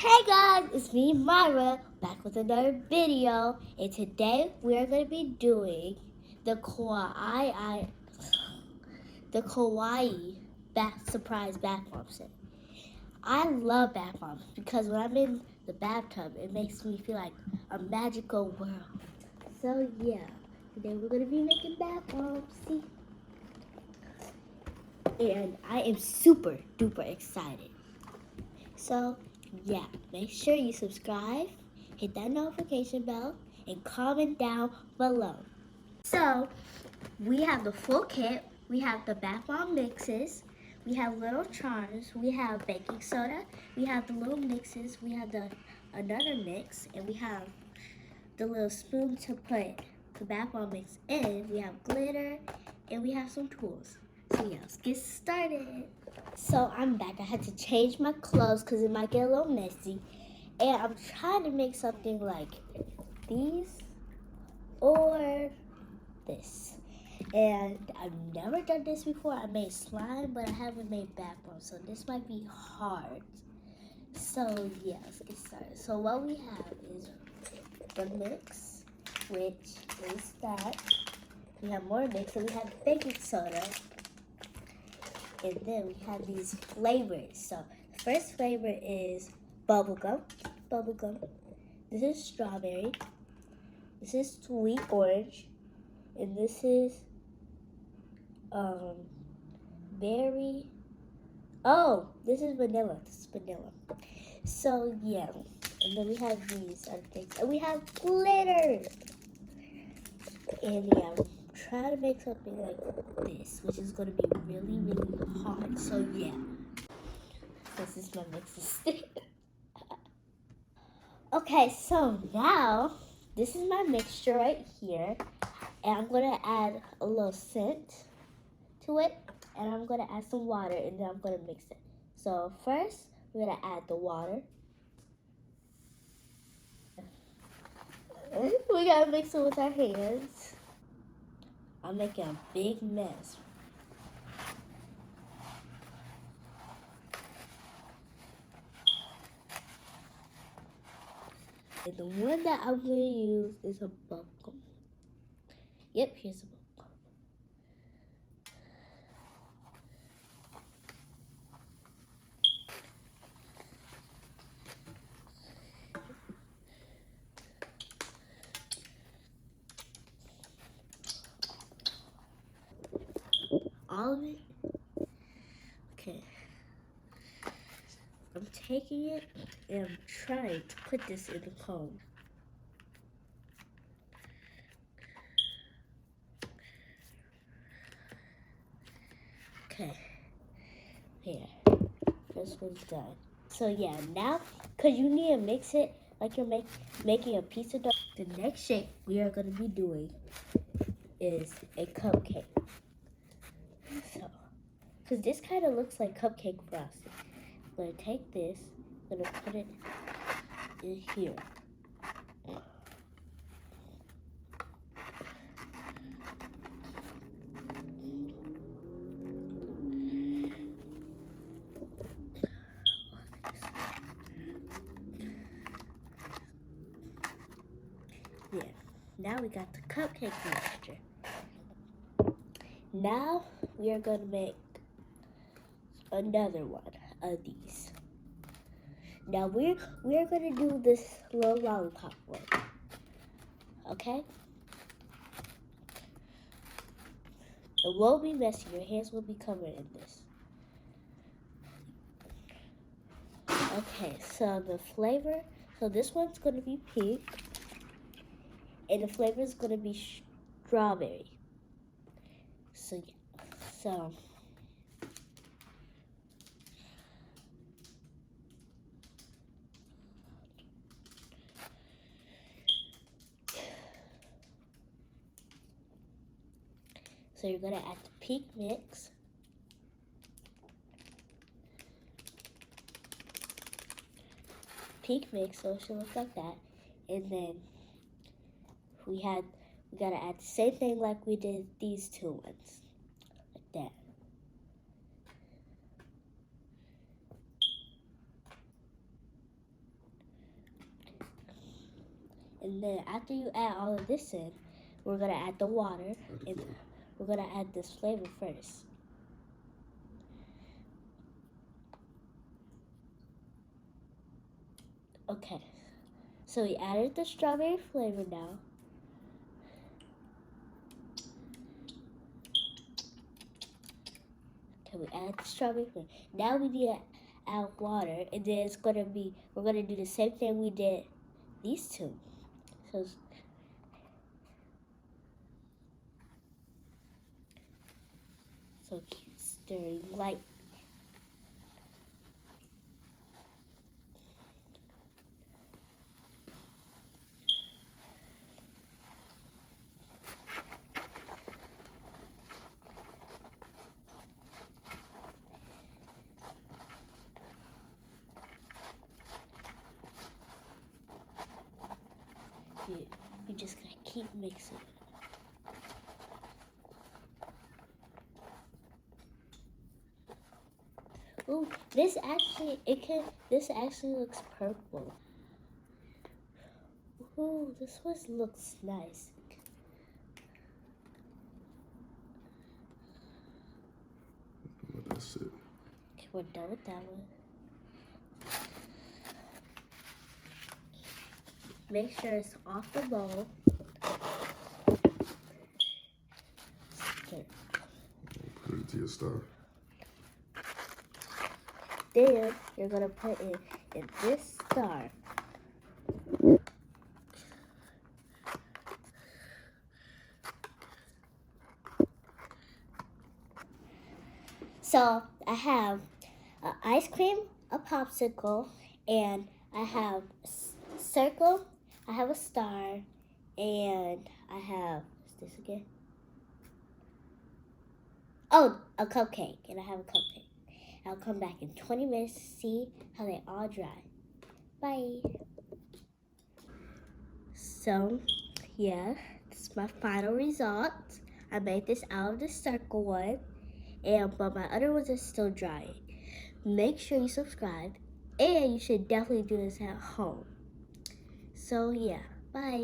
Hey guys, it's me, Myra, back with another video, and today we are going to be doing the kawaii surprise bath bomb set. I love bath bombs because when I'm in the bathtub, it makes me feel like a magical world. So yeah, today we're going to be making bath bombs, see? And I am super duper excited. So yeah, make sure you subscribe, hit that notification bell, and comment down below. So we have the full kit. We have the bath bomb mixes. We have little charms. We have baking soda. We have the little mixes. We have another mix, and we have the little spoon to put the bath bomb mix in. We have glitter, and we have some tools. So yeah, let's get started. So I'm back. I had to change my clothes because it might get a little messy. And I'm trying to make something like these or this. And I've never done this before. I made slime, but I haven't made bath bombs, so this might be hard. So yeah, let's get started. So what we have is the mix, which is that. We have more mix, so we have baking soda. And then we have these flavors. So the first flavor is bubblegum. This is strawberry. This is sweet orange. And this is berry. Oh, this is vanilla. So yeah. And then we have these other things. And we have glitter. And yeah, try to make something like this, which is going to be really, really hard. So yeah, this is my mixes. Okay, so now this is my mixture right here, and I'm going to add a little scent to it, and I'm going to add some water, and then I'm going to mix it. So first, we're going to add the water. We got to mix it with our hands. I'm making a big mess. And the one that I'm going to use is a bubblegum. Yep, here's a bubblegum. All of it? Okay. I'm taking it and I'm trying to put this in the cone. Okay. Here. This one's done. So yeah, now, because you need to mix it like you're making a pizza dough. The next shape we are going to be doing is a cupcake. So, because this kind of looks like cupcake frosting. I'm going to take this, I'm going to put it in here. Yeah, now we got the cupcake mixture. Now we are going to make another one of these. Now we're going to do this little lollipop one. Okay? It won't be messy. Your hands will be covered in this. Okay, so the flavor, so this one's going to be pink. And the flavor is going to be strawberry. So, yeah. So you're going to add the pink mix. So it should look like that. And then we gotta add the same thing like we did these two ones. Like that. And then after you add all of this in, we're gonna add the water, and we're gonna add this flavor first. Okay, so we added the strawberry flavor now. Okay, we added the strawberry flavor. Now we need to add water, and then we're gonna do the same thing we did these two. So keep stirring light. You're just gonna keep mixing. Ooh, this actually looks purple. Ooh, this one looks nice. That's it. Okay, we're done with that one. Make sure it's off the bowl. Stir. Put it to your star. Then you're gonna put it in this star. So I have an ice cream, a popsicle, and I have a circle, I have a star, and I have, what's this again? Oh, a cupcake, and I have a cupcake. I'll come back in 20 minutes to see how they all dry. Bye. So, yeah, this is my final result. I made this out of the circle one, but my other ones are still drying. Make sure you subscribe, and you should definitely do this at home. So, yeah, bye.